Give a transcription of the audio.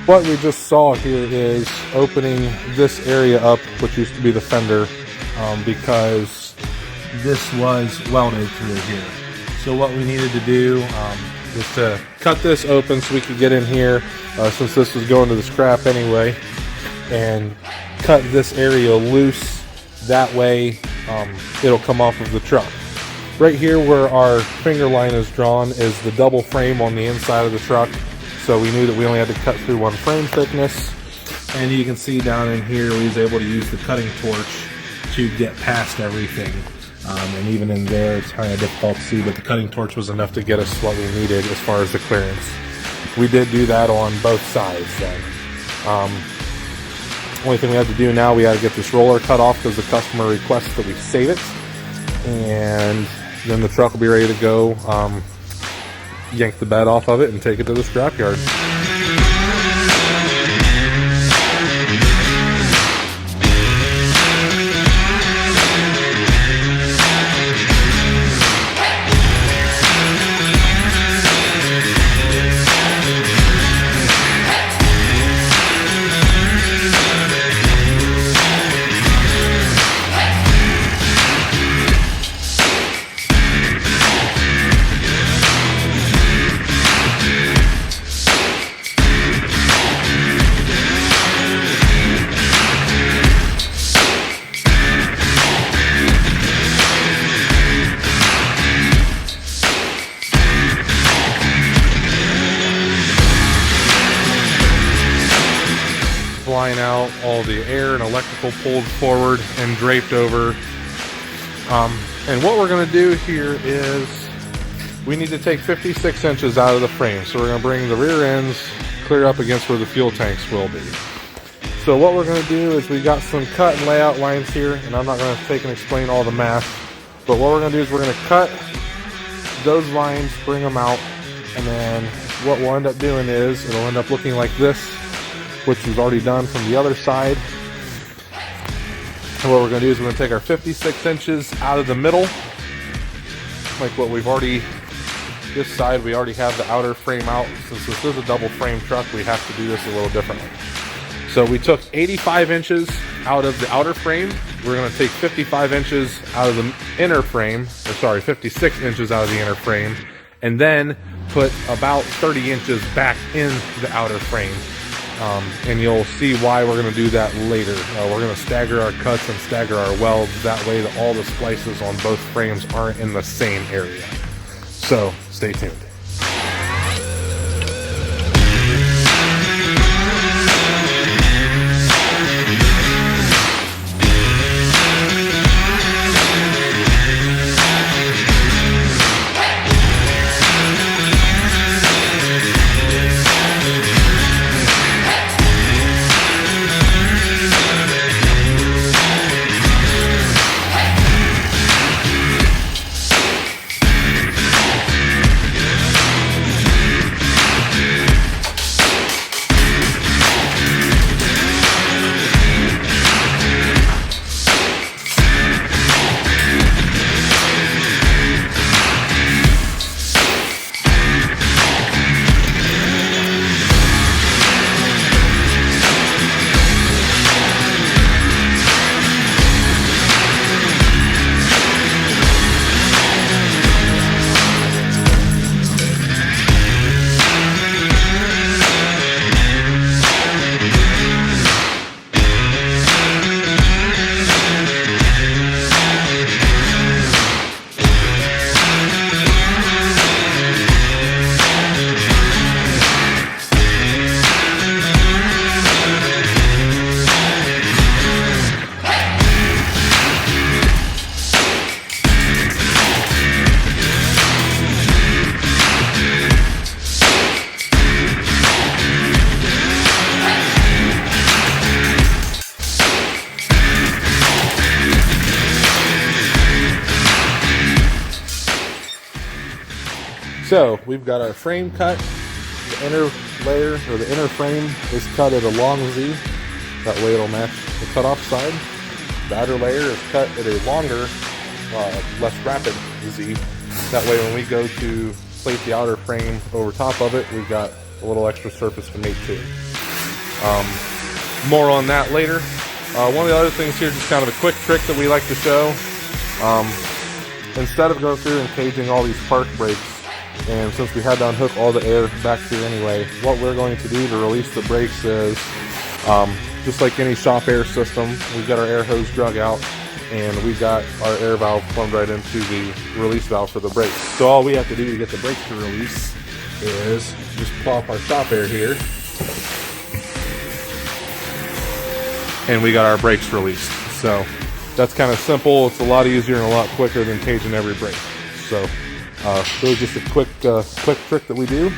what we just saw here is opening this area up, which used to be the fender, because this was welded through here. So what we needed to do is to cut this open so we could get in here, since this was going to the scrap anyway, and cut this area loose. That way it'll come off of the truck. Right here where our finger line is drawn is the double frame on the inside of the truck. So we knew that we only had to cut through one frame thickness. And you can see down in here we was able to use the cutting torch to get past everything. And even in there it's kind of difficult to see, but the cutting torch was enough to get us what we needed as far as the clearance. We did do that on both sides then. Only thing we have to do now, we got to get this roller cut off because the customer requests that we save it. And then the truck will be ready to go. Yank the bed off of it and take it to the scrapyard. Line out all the air and electrical pulled forward and draped over. And what we're going to do here is we need to take 56 inches out of the frame. So we're going to bring the rear ends clear up against where the fuel tanks will be. So what we're going to do is we got some cut and layout lines here, and I'm not going to take and explain all the math, but what we're going to do is we're going to cut those lines, bring them out, and then what we'll end up doing is it'll end up looking like this, which was already done from the other side. And what we're going to do is we're going to take our 56 inches out of the middle, like what we've already, this side we already have the outer frame out. Since this is a double frame truck, we have to do this a little differently. So we took 85 inches out of the outer frame. We're going to take 55 inches out of the inner frame, or sorry, 56 inches out of the inner frame, and then put about 30 inches back in the outer frame. And you'll see why we're going to do that later. We're going to stagger our cuts and stagger our welds. That way that all the splices on both frames aren't in the same area. So stay tuned. So we've got our frame cut. The inner layer, or the inner frame, is cut at a long Z. That way it'll match the cutoff side. The outer layer is cut at a longer, less rapid Z. That way when we go to plate the outer frame over top of it, we've got a little extra surface to make too. More on that later. One of the other things here, just kind of a quick trick that we like to show. Instead of going through and caging all these park brakes, and since we had to unhook all the air back here anyway, what we're going to do to release the brakes is, just like any shop air system, we've got our air hose drug out, and we've got our air valve plumbed right into the release valve for the brakes. So all we have to do to get the brakes to release is just plop our shop air here, and we got our brakes released. So that's kind of simple. It's a lot easier and a lot quicker than caging every brake. So that was just a quick trick that we do.